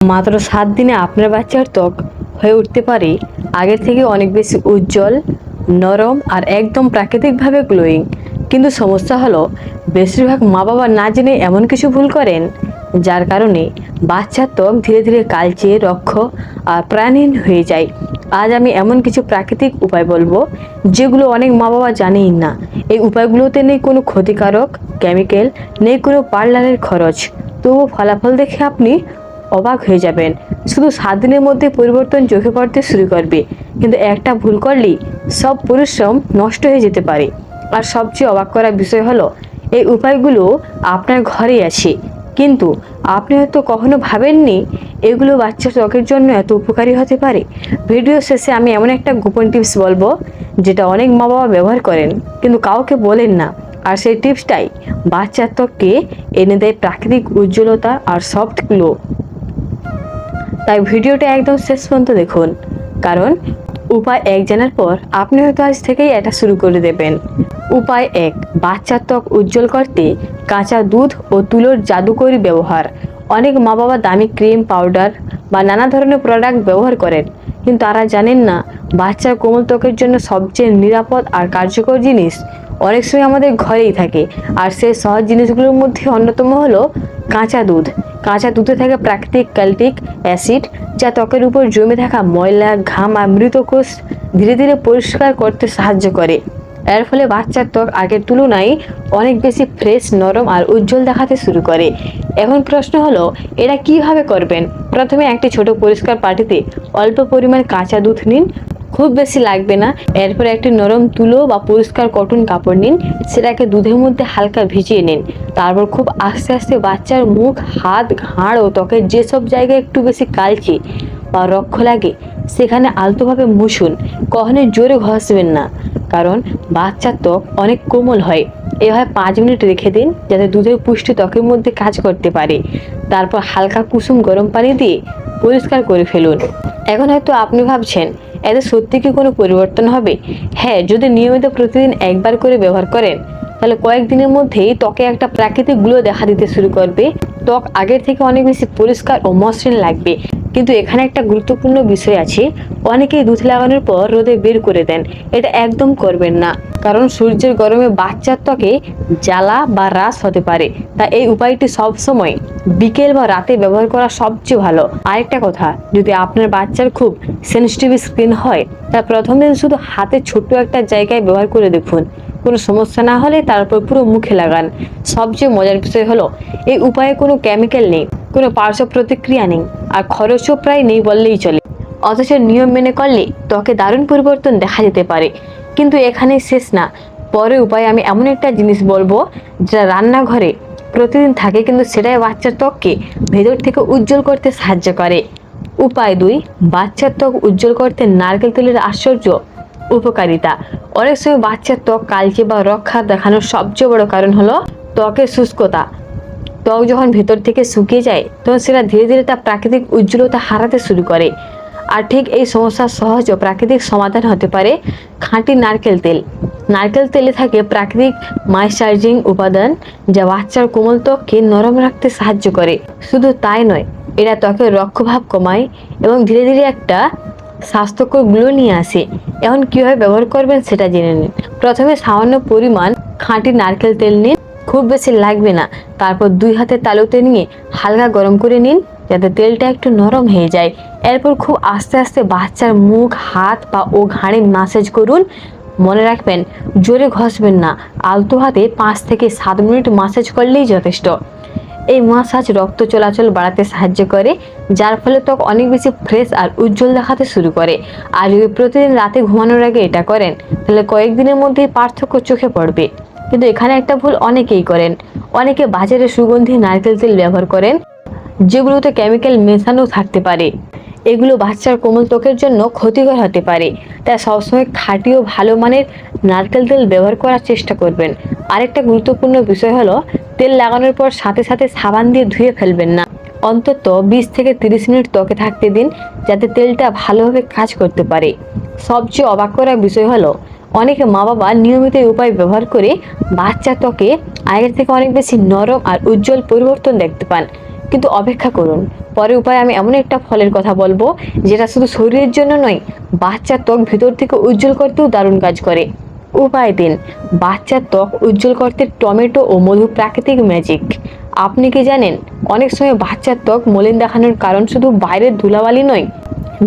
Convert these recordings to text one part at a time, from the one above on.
মাত্র 7 দিনে আপনার বাচ্চার ত্বক হয়ে উঠতে পারে আগের থেকে অনেক বেশি উজ্জ্বল, নরম আর একদম প্রাকৃতিকভাবে গ্লোয়িং। কিন্তু সমস্যা হলো বেশিরভাগ মা বাবা না জেনে এমন কিছু ভুল করেন যার কারণে বাচ্চার ত্বক ধীরে ধীরে কালচে, রক্ষ আর প্রাণহীন হয়ে যায়। আজ আমি এমন কিছু প্রাকৃতিক উপায় বলবো যেগুলো অনেক মা বাবা জানেই না। এই উপায়গুলোতে নেই কোনো ক্ষতিকারক কেমিক্যাল, নেই কোনো পার্লারের খরচ, তবুও ফলাফল দেখে আপনি অবাক হয়ে যাবেন। শুধু 7 দিনের মধ্যে পরিবর্তন চোখে পড়তে শুরু করবে, কিন্তু একটা ভুল করলেই সব পরিশ্রম নষ্ট হয়ে যেতে পারে। আর সবচেয়ে অবাক করার বিষয় হলো এই উপায়গুলো আপনার ঘরেই আছে, কিন্তু আপনি হয়তো কখনো ভাবেননি এগুলো বাচ্চার ত্বকের জন্য এত উপকারী হতে পারে। ভিডিও শেষে আমি এমন একটা গোপন টিপস বলবো যেটা অনেক মা বাবা ব্যবহার করেন কিন্তু কাউকে বলেন না। আর সেই টিপসটাই বাচ্চার ত্বককে এনে দেয় প্রাকৃতিক উজ্জ্বলতা আর সফট গ্লো। তাই ভিডিওটা একদম শেষ পর্যন্ত দেখুন, কারণ উপায় 1 জানার পর আপনি হয়তো আজ থেকেই এটা শুরু করে দেবেন। উপায় 1, বাচ্চার ত্বক উজ্জ্বল করতে কাঁচা দুধ ও তুলোর জাদুকরি ব্যবহার। অনেক মা বাবা দামি ক্রিম, পাউডার বা নানা ধরনের প্রোডাক্ট ব্যবহার করেন, কিন্তু তারা জানেন না বাচ্চার কোমল ত্বকের জন্য সবচেয়ে নিরাপদ আর কার্যকর জিনিস অনেক সময় আমাদের ঘরেই থাকে। আর সেই সহজ জিনিসগুলোর মধ্যে অন্যতম হলো কাঁচা দুধ। কাঁচা দুধে থাকে প্রাকৃতিক ক্যালটিক অ্যাসিড, যা ত্বকের উপর জমে থাকা ময়লা, ঘাম আর মৃত কোষ ধীরে ধীরে পরিষ্কার করতে সাহায্য করে। এর ফলে বাচ্চার ত্বক আগের তুলনায় অনেক বেশি ফ্রেশ, নরম আর উজ্জ্বল দেখাতে শুরু করে। এখন প্রশ্ন হলো এটা কিভাবে করবেন। প্রথমে একটি ছোট পরিষ্কার বাটিতে অল্প পরিমাণ কাঁচা দুধ নিন, খুব বেশি লাগবে না। এরপর একটি নরম তুলো বা পরিষ্কার কটন কাপড় নিন, সেটাকে দুধের মধ্যে হালকা ভিজিয়ে নিন। তারপর খুব আস্তে আস্তে বাচ্চার মুখ, হাত, ঘাড় ও ত্বকের যেসব জায়গায় একটু বেশি কালচে বা রক্ষ লাগে সেখানে আলতোভাবে মুছুন। কখনোই জোরে ঘষবেন না, কারণ বাচ্চার ত্বক অনেক কোমল হয়। এভাবে 5 মিনিট রেখে দিন যাতে দুধের পুষ্টি ত্বকের মধ্যে কাজ করতে পারে। তারপর হালকা কুসুম গরম পানি দিয়ে পরিষ্কার করে ফেলুন। এখন হয়তো আপনি ভাবছেন এতে সত্যি কি কোনো পরিবর্তন হবে? হ্যাঁ, যদি নিয়মিত প্রতিদিন একবার করে ব্যবহার করেন তাহলে কয়েকদিনের মধ্যেই ত্বকে একটা প্রাকৃতিক গ্লো দেখা দিতে শুরু করবে। ত্বক আগের থেকে অনেক বেশি পরিষ্কার ও মসৃণ লাগবে। কিন্তু এখানে একটা গুরুত্বপূর্ণ বিষয় আছে, অনেকেই দুধ লাগানোর পর রোদে বের করে দেন। এটা একদম করবেন না, কারণ সূর্যের গরমে বাচ্চার ত্বকে জ্বালা বা রাশ হতে পারে। তাই এই উপায়টি সবসময় বিকেল বা রাতে ব্যবহার করা সবচেয়ে ভালো। আরেকটা কথা, যদি আপনার বাচ্চার খুব সেনসিটিভ স্কিন হয় তা প্রথম দিন শুধু হাতে ছোট্ট একটা জায়গায় ব্যবহার করে দেখুন। কোনো সমস্যা না হলে তারপর পুরো মুখে লাগান। সবচেয়ে মজার বিষয় হলো এই উপায়ে কোনো কেমিক্যাল নেই, কোনো পার্শ্ব প্রতিক্রিয়া নেই, আর খরচও প্রায় নেই বললেই চলে। অথচ নিয়ম মেনে করলে ত্বকে দারুণ পরিবর্তন দেখা যেতে পারে। কিন্তু এখানেই শেষ না, পরের উপায়ে আমি এমন একটা জিনিস বলবো যেটা রান্নাঘরে প্রতিদিন থাকে, কিন্তু সেটাই বাচ্চার ত্বককে ভেতর থেকে উজ্জ্বল করতে সাহায্য করে। উপায় 2, বাচ্চার ত্বক উজ্জ্বল করতে নারকেল তেলের আশ্চর্য উপকারিতা। অনেক সময় বাচ্চার ত্বক কালচে বা রক্ষা দেখানোর সবচেয়ে বড় কারণ হলো ত্বকের শুষ্কতা। ত্বক যখন ভেতর থেকে শুকিয়ে যায় তখন সেটা ধীরে ধীরে তার প্রাকৃতিক উজ্জ্বলতা হারাতে শুরু করে। আর ঠিক এই সমস্যার সহজ ও প্রাকৃতিক সমাধান হতে পারে খাঁটি নারকেল তেল। নারকেল তেলে থাকে প্রাকৃতিক ময়েশ্চারাইজিং উপাদান, যা বাচ্চার কোমল ত্বককে নরম রাখতে সাহায্য করে। শুধু তাই নয়, এরা ত্বকের রক্ষভাব কমায় এবং ধীরে ধীরে একটা স্বাস্থ্যকর গ্লো নিয়ে আসে। এখন কিভাবে ব্যবহার করবেন সেটা জেনে নিন। প্রথমে সামান্য পরিমাণ খাঁটি নারকেল তেল নিন, খুব বেশি লাগবে না। তারপর 2 হাতের তালুতে নিয়ে হালকা গরম করে নিন যাতে তেলটা একটু নরম হয়ে যায়। এরপর খুব আস্তে আস্তে বাচ্চার মুখ, হাত, পা ও ঘাড়ে ম্যাসাজ করুন। মনে রাখবেন, জোরে ঘষবেন না, আলতো হাতে 5 থেকে 7 মিনিট ম্যাসাজ করলেই যথেষ্ট। এই ম্যাসাজ রক্ত চলাচল বাড়াতে সাহায্য করে, যার ফলে ত্বক অনেক বেশি ফ্রেশ আর উজ্জ্বল দেখাতে শুরু করে। আর যদি প্রতিদিন রাতে ঘুমানোর আগে এটা করেন তাহলে কয়েকদিনের মধ্যেই পার্থক্য চোখে পড়বে। কিন্তু এখানে একটা ভুল অনেকেই করেন, অনেকে বাজারে সুগন্ধি নারকেল তেল ব্যবহার করেন যেগুলোতে কেমিক্যাল মেশানো থাকতে পারে। এগুলো বাচ্চার কোমল ত্বকের জন্য ক্ষতিকর হতে পারে। তাই সবসময় খাঁটি ও ভালো মানের নারকেল তেল ব্যবহার করার চেষ্টা করবেন। আরেকটা গুরুত্বপূর্ণ বিষয় হলো তেল লাগানোর পর সাথে সাথে সাবান দিয়ে ধুয়ে ফেলবেন না। অন্তত 20 থেকে 30 মিনিট ত্বকে থাকতে দিন যাতে তেলটা ভালোভাবে কাজ করতে পারে। সবচেয়ে অবাক করার বিষয় হলো অনেকে মা বাবা নিয়মিত এই উপায় ব্যবহার করে বাচ্চার ত্বকে আগের থেকে অনেক বেশি নরম আর উজ্জ্বল পরিবর্তন দেখতে পান। কিন্তু অপেক্ষা করুন, পরের উপায়ে আমি এমন একটা ফলের কথা বলবো যেটা শুধু শরীরের জন্য নয়, বাচ্চার ত্বক ভিতর থেকে উজ্জ্বল করতেও দারুণ কাজ করে। উপায় 3, বাচ্চার ত্বক উজ্জ্বল করতে টমেটো ও মধু প্রাকৃতিক ম্যাজিক। আপনি কি জানেন, অনেক সময় বাচ্চার ত্বক মলিন দেখানোর কারণ শুধু বাইরের ধুলাবালি নয়,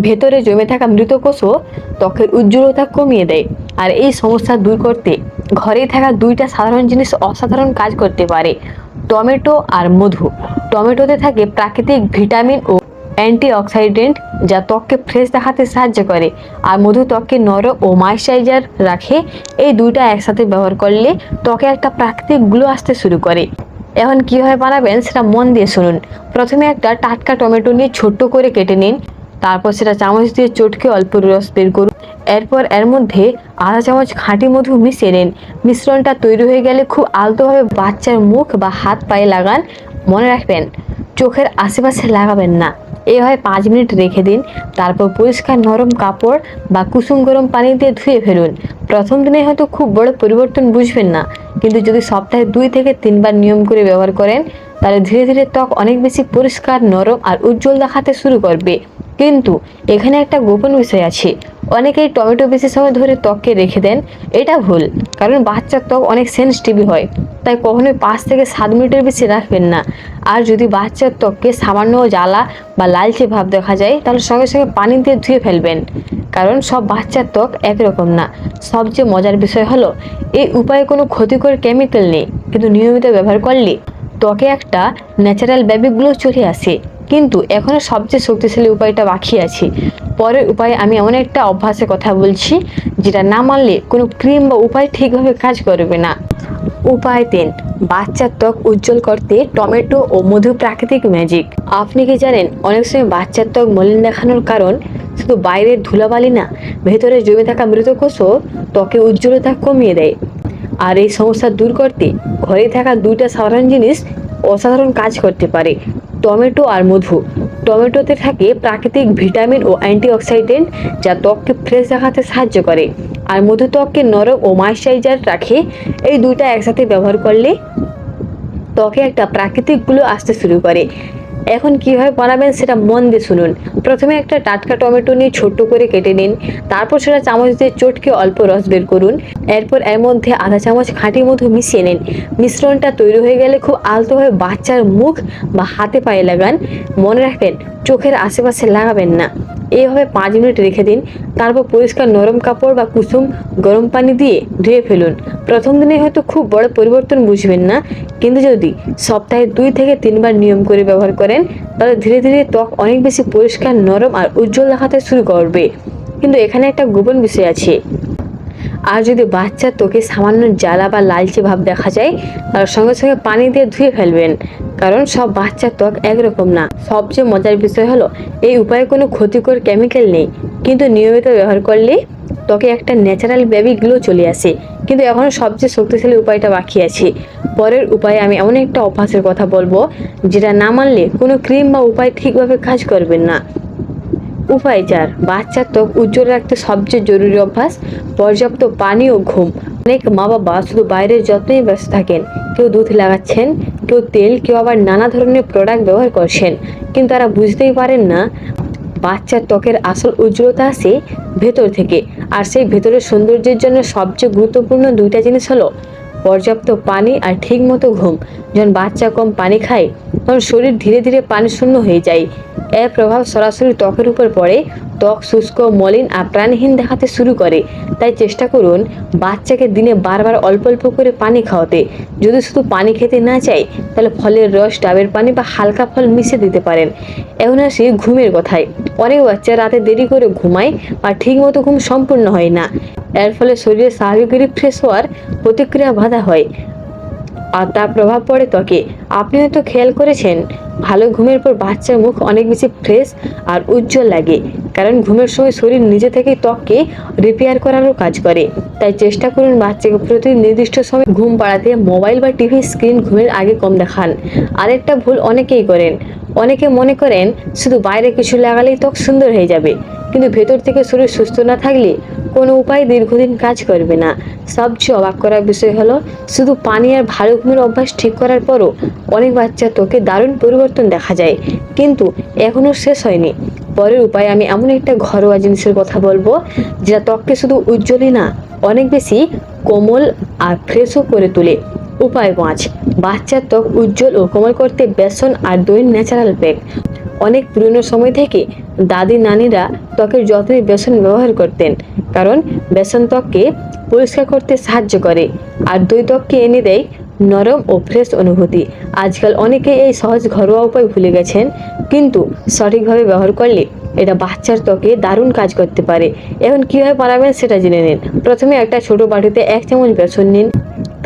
ভেতরে জমে থাকা মৃত কোষও ত্বকের উজ্জ্বলতা কমিয়ে দেয়। আর এই সমস্যা দূর করতে ঘরেই থাকা 2টা সাধারণ জিনিস অসাধারণ কাজ করতে পারে, টমেটো আর মধু। টমেটোতে থাকে প্রাকৃতিক ভিটামিন ও অ্যান্টিঅক্সিডেন্ট যা ত্বককে ফ্রেশ দেখাতে সাহায্য করে, আর মধু ত্বককে নরম ও ময়েশ্চারাইজার রাখে। এই 2টা একসাথে ব্যবহার করলে ত্বকে একটা প্রাকৃতিক গ্লো আসতে শুরু করে। এখন কীভাবে বানাবেন সেটা মন দিয়ে শুনুন। প্রথমে একটা টাটকা টমেটো নিয়ে ছোট্ট করে কেটে নিন, তারপর সেটা চামচ দিয়ে চটকে অল্প রস বের করুন। এরপর এর মধ্যে আধা চামচ খাঁটি মধু মিশিয়ে নিন। মিশ্রণটা তৈরি হয়ে গেলে খুব আলতোভাবে বাচ্চার মুখ বা হাত পায়ে লাগান। মনে রাখবেন, চোখের আশেপাশে লাগাবেন না। এইভাবে 5 মিনিট রেখে দিন, তারপর পরিষ্কার নরম কাপড় বা কুসুম গরম পানি দিয়ে ধুয়ে ফেলুন। প্রথম দিনে হয়তো খুব বড় পরিবর্তন বুঝবেন না, কিন্তু যদি সপ্তাহে 2 থেকে 3 বার নিয়ম করে ব্যবহার করেন, তাহলে ধীরে ধীরে ত্বক অনেক বেশি পরিষ্কার, নরম আর উজ্জ্বল দেখাতে শুরু করবে। কিন্তু এখানে একটা গোপন বিষয় আছে, অনেকেই টমেটো বেশি সময় ধরে ত্বককে রেখে দেন। এটা ভুল, কারণ বাচ্চার ত্বক অনেক সেনসিটিভ হয়, তাই কখনোই 5 থেকে 7 মিনিটের বেশি রাখবেন না। আর যদি বাচ্চার ত্বককে সামান্য জ্বালা বা লালচে ভাব দেখা যায়, তাহলে সঙ্গে সঙ্গে পানি দিয়ে ধুয়ে ফেলবেন, কারণ সব বাচ্চার ত্বক একরকম না। সবচেয়ে মজার বিষয় হলো, এই উপায়ে কোনো ক্ষতিকর কেমিক্যাল নেই, কিন্তু নিয়মিত ব্যবহার করলে ত্বকে একটা ন্যাচারাল বেবি গ্লো চলে আসে। কিন্তু এখনো সবচেয়ে শক্তিশালী উপায়টা বাকি আছে। পরের উপায়ে আমি এমন একটা অভ্যাসের কথা বলছি যেটা না মানলে কোনো ক্রিম বা উপায় ঠিকভাবে কাজ করবে না। উপায় 3, বাচ্চার ত্বক উজ্জ্বল করতে টমেটো ও মধু প্রাকৃতিক ম্যাজিক। আপনি কি জানেন, অনেক সময় বাচ্চার ত্বক মলিন দেখানোর কারণ শুধু বাইরের ধুলাবালি না, ভেতরে জমে থাকা মৃত কোষও ত্বকে উজ্জ্বলতা কমিয়ে দেয়। আর এই সমস্যা দূর করতে ঘরে থাকা 2টা সাধারণ জিনিস অসাধারণ কাজ করতে পারে, টমেটো আর মধু। টমেটোতে থাকে প্রাকৃতিক ভিটামিন ও অ্যান্টিঅক্সিডেন্ট যা ত্বককে ফ্রেশ দেখাতে সাহায্য করে, আর মধু ত্বককে নরম ও ময়েশ্চারাইজার রাখে। এই 2টা একসাথে ব্যবহার করলে ত্বকে একটা প্রাকৃতিক গ্লো আসতে শুরু করে। এখন কিভাবে বানাবেন সেটা মন দিয়ে শুনুন। প্রথমে একটা টাটকা টমেটো নিয়ে ছোট্ট করে কেটে নিন, তারপর সেটা চামচ দিয়ে চটকে অল্প রস বের করুন। এরপর এর মধ্যে আধা চামচ খাঁটি মধু মিশিয়ে নিন। মিশ্রণটা তৈরি হয়ে গেলে খুব আলতোভাবে বাচ্চার মুখ বা হাতে পায়ে লাগান। মনে রাখবেন, চোখের আশেপাশে লাগাবেন না। এইভাবে 5 মিনিট রেখে দিন, তারপর পরিষ্কার নরম কাপড় বা কুসুম গরম পানি দিয়ে ধুয়ে ফেলুন। প্রথম দিনে হয়তো খুব বড় পরিবর্তন বুঝবেন না, কিন্তু যদি সপ্তাহে 2 থেকে 3 বার নিয়ম করে ব্যবহার করেন, তাহলে ধীরে ধীরে ত্বক অনেক বেশি পরিষ্কার, নরম আর উজ্জ্বল দেখাতে শুরু করবে। কিন্তু এখানে একটা গোপন বিষয় আছে, আর যদি বাচ্চার ত্বকে সামান্য জ্বালা বা লালচে ভাব দেখা যায়, তার সঙ্গে সঙ্গে পানি দিয়ে ধুয়ে ফেলবেন, কারণ সব বাচ্চার ত্বক একরকম না। সবচেয়ে মজার বিষয় হলো, এই উপায়ে কোনো ক্ষতিকর কেমিক্যাল নেই, কিন্তু নিয়মিত ব্যবহার করলে ত্বকে একটা ন্যাচারাল বেবি গ্লো চলে আসে। কিন্তু এখনও সবচেয়ে শক্তিশালী উপায়টা বাকি আছে। পরের উপায়ে আমি এমন একটা অভ্যাসের কথা বলবো যেটা না মানলে কোনো ক্রিম বা উপায় ঠিকভাবে কাজ করবেন না। উপায় 4, বাচ্চার ত্বক উজ্জ্বল রাখতে সবচেয়ে জরুরি অভ্যাস পর্যাপ্ত পানি ও ঘুম। অনেক মা বাবা শুধু বাইরের যত্নেই ব্যস্ত থাকেন, কেউ দুধ লাগাচ্ছেন, কেউ তেল, কেউ আবার নানা ধরনের প্রোডাক্ট ব্যবহার করছেন, কিন্তু তারা বুঝতেই পারেন না বাচ্চার ত্বকের আসল উজ্জ্বলতা আসে ভেতর থেকে। আর সেই ভেতরের সৌন্দর্যের জন্য সবচেয়ে গুরুত্বপূর্ণ 2টা জিনিস হলো পর্যাপ্ত পানি আর ঠিক মতো ঘুম। যখন বাচ্চা কম পানি খায়, তখন শরীর ধীরে ধীরে পানি শূন্য হয়ে যায়। এর প্রভাব সরাসরি ত্বকের উপর পড়ে, ত্বক শুষ্ক, মলিন আর প্রাণহীন দেখাতে শুরু করে। তাই চেষ্টা করুন বাচ্চাকে দিনে বারবার অল্প অল্প করে পানি খাওয়াতে। যদি শুধু পানি খেতে না চায়, তাহলে ফলের রস, ডাবের পানি বা হালকা ফল মিশিয়ে দিতে পারেন। এখন আসি ঘুমের কথায়। অনেক বাচ্চা রাতে দেরি করে ঘুমায় বা ঠিক মতো ঘুম সম্পূর্ণ হয় না। এর ফলে শরীরে স্বাভাবিক রিফ্রেশ হওয়ার প্রতিক্রিয়া বাধা হয়, আর তার প্রভাব পড়ে ত্বকে। আপনি হয়তো খেয়াল করেছেন, ভালো ঘুমের পর বাচ্চার মুখ অনেক বেশি ফ্রেশ আর উজ্জ্বল লাগে, কারণ ঘুমের সময় শরীর নিজে থেকেই ত্বককে রিপেয়ার করারও কাজ করে। তাই চেষ্টা করুন বাচ্চাকে প্রতিদিন নির্দিষ্ট সময় ঘুম পাড়াতে। মোবাইল বা টিভি স্ক্রিন ঘুমের আগে কম দেখান। আরেকটা ভুল অনেকেই করেন, অনেকে মনে করেন শুধু বাইরে কিছু লাগালেই ত্বক সুন্দর হয়ে যাবে, কিন্তু ভেতর থেকে শরীর সুস্থ না থাকলে কোনো উপায় দীর্ঘদিন কাজ করবে না। সবচেয়ে অবাক করার বিষয় হলো, শুধু পানি আর ভালো ঘুমের অভ্যাস ঠিক করার পরও অনেক বাচ্চার ত্বকে দারুণ পরিবর্তন দেখা যায়। কিন্তু এখনও শেষ হয়নি। পরের উপায় আমি এমন একটা ঘরোয়া জিনিসের কথা বলবো, যেটা ত্বককে শুধু উজ্জ্বলই না, অনেক বেশি কোমল আর ফ্রেশও করে তোলে। উপায় 5, বাচ্চার ত্বক উজ্জ্বল ও কোমল করতে বেসন আর দইয়ের ন্যাচারাল প্যাক। অনেক পুরনো সময় থেকে দাদি নানিরা ত্বকের যত্নে বেসন ব্যবহার করতেন, কারণ বেসন ত্বককে পরিষ্কার করতে সাহায্য করে আর দই ত্বককে এনে দেয় নরম ও ফ্রেশ অনুভূতি। আজকাল অনেকে এই সহজ ঘরোয়া উপায় ভুলে গেছেন, কিন্তু সঠিকভাবে ব্যবহার করলে এটা বাচ্চার ত্বকে দারুণ কাজ করতে পারে। এখন কীভাবে বানাবেন সেটা জেনে নিন। প্রথমে একটা ছোট বাটিতে 1 চামচ বেসন নিন।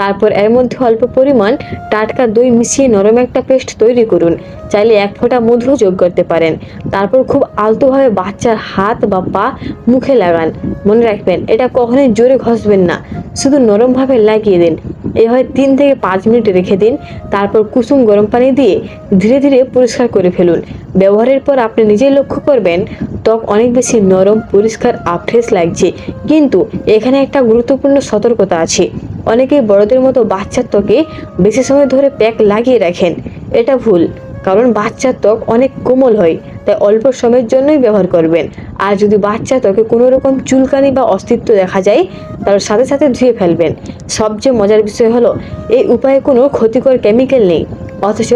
তারপর এর মধ্যে অল্প পরিমাণ টাটকা দই মিশিয়ে নরম একটা পেস্ট তৈরি করুন। চাইলে 1 ফোঁটা মধু যোগ করতে পারেন। তারপর খুব আলতোভাবে বাচ্চার হাত বা পা মুখে লাগান। মনে রাখবেন, এটা কখনোই জোরে ঘষবেন না, শুধু নরমভাবে লাগিয়ে দিন। এভাবে 3 থেকে 5 মিনিট রেখে দিন। তারপর কুসুম গরম পানি দিয়ে ধীরে ধীরে পরিষ্কার করে ফেলুন। ব্যবহারের পর আপনি নিজেই লক্ষ্য করবেন ত্বক অনেক বেশি নরম, পরিষ্কার আর ফ্রেশ লাগছে। কিন্তু এখানে একটা গুরুত্বপূর্ণ সতর্কতা আছে। অনেকেই বড়দের মতো বাচ্চার ত্বকে বেশি সময় ধরে প্যাক লাগিয়ে রাখেন। এটা ভুল, কারণ বাচ্চার ত্বক অনেক কোমল হয়, তাই অল্প সময়ের জন্যই ব্যবহার করবেন। আর যদি বাচ্চার ত্বকে কোনো রকম চুলকানি বা অস্তিত্ব দেখা যায়, তাহলে সাথে সাথে ধুয়ে ফেলবেন। সবচেয়ে মজার বিষয় হলো, এই উপায়ে কোনো ক্ষতিকর কেমিক্যাল নেই, অথচ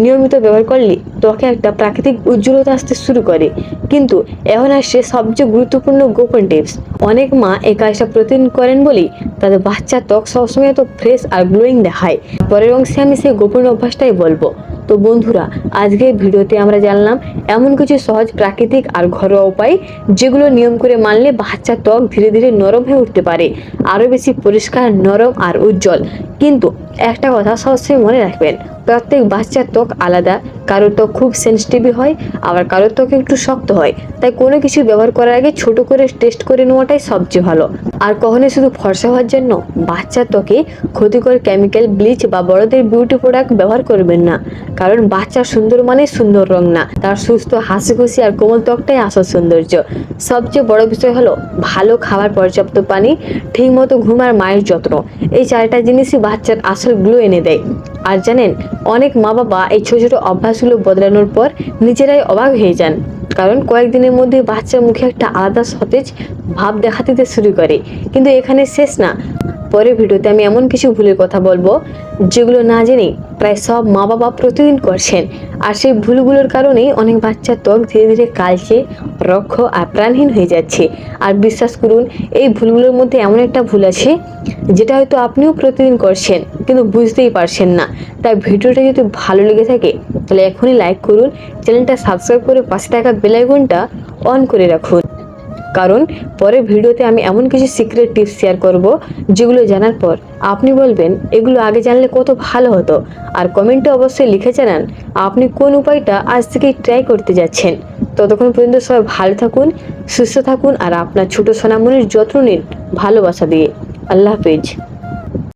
নিয়মিত ব্যবহার করলে ত্বকে একটা প্রাকৃতিক উজ্জ্বলতা আসতে শুরু করে। কিন্তু এখন আসছে সবচেয়ে গুরুত্বপূর্ণ গোপন টিপস। অনেক মা এই কাজটা প্রতিদিন করেন বলেই তাদের বাচ্চার ত্বক সবসময় এত ফ্রেশ আর গ্লোয়িং দেখায়। পরের অংশে আমি সেই গোপন অভ্যাসটাই বলবো। তো বন্ধুরা, আজকের ভিডিওতে আমরা জানলাম এমন কিছু সহজ, প্রাকৃতিক আর ঘরোয়া উপায়, যেগুলো নিয়ম করে মানলে বাচ্চার ত্বক ধীরে ধীরে নরম হয়ে উঠতে পারে, আরও বেশি পরিষ্কার, নরম আর উজ্জ্বল। কিন্তু একটা কথা সবসময় মনে রাখবেন, প্রত্যেক বাচ্চার ত্বক আলাদা। কারোর ত্বক খুব সেন্সিটিভ হয়, আবার কারোর ত্বক একটু শক্ত হয়। তাই কোনো কিছু ব্যবহার করার আগে ছোট করে টেস্ট করে নেওয়াটাই সবচেয়ে ভালো। আর কখনোই শুধু ফর্সা হওয়ার জন্য বাচ্চার ত্বকে ক্ষতিকর কেমিক্যাল, ব্লিচ বা বড়দের বিউটি প্রোডাক্ট ব্যবহার করবেন না। কারণ বাচ্চার সুন্দর মানে সুন্দর রং না, তার সুস্থ, হাসি খুশি আর কোমল ত্বকটাই আসল সৌন্দর্য। সবচেয়ে বড় বিষয় হলো ভালো খাবার, পর্যাপ্ত পানি, ঠিকমতো ঘুম আর মায়ের যত্ন। এই 4টা জিনিসই বাচ্চার আসল গ্লো এনে দেয়। আর জানেন, অনেক মা বাবা এই ছোট ছোট অভ্যাসগুলো বদলানোর পর নিজেরাই অবাক হয়ে যান, কারণ কয়েকদিনের মধ্যে বাচ্চার মুখে একটা আলাদা সতেজ ভাব দেখা দিতে শুরু করে। কিন্তু এখানে শেষ না। পরের ভিডিওতে আমি এমন কিছু ভুলের কথা বলবো, যেগুলো না জেনেই প্রায় সব মা বাবা প্রতিদিন করছেন। আর সেই ভুলগুলোর কারণেই অনেক বাচ্চার ত্বক ধীরে ধীরে কালচে, রক্ষ আর প্রাণহীন হয়ে যাচ্ছে। আর বিশ্বাস করুন, এই ভুলগুলোর মধ্যে এমন একটা ভুল আছে, যেটা হয়তো আপনিও প্রতিদিন করছেন কিন্তু বুঝতেই পারছেন না। তাই ভিডিওটা যদি ভালো লেগে থাকে, তাহলে এখনই লাইক করুন, চ্যানেলটা সাবস্ক্রাইব করে পাশে থাকা বেল আইকনটা অন করে রাখুন। কারণ পরের ভিডিওতে আমি এমন কিছু সিক্রেট টিপস শেয়ার করব, যেগুলো জানার পর আপনি বলবেন এগুলো আগে জানলে কত ভালো হতো। আর কমেন্টে অবশ্যই লিখে জানান আপনি কোন উপায়টা আজ থেকেই ট্রাই করতে যাচ্ছেন। ততক্ষণ পর্যন্ত সবাই ভালো থাকুন, সুস্থ থাকুন আর আপনার ছোট সোনামণির যত্ন নিন ভালোবাসা দিয়ে। আল্লাহ হাফেজ।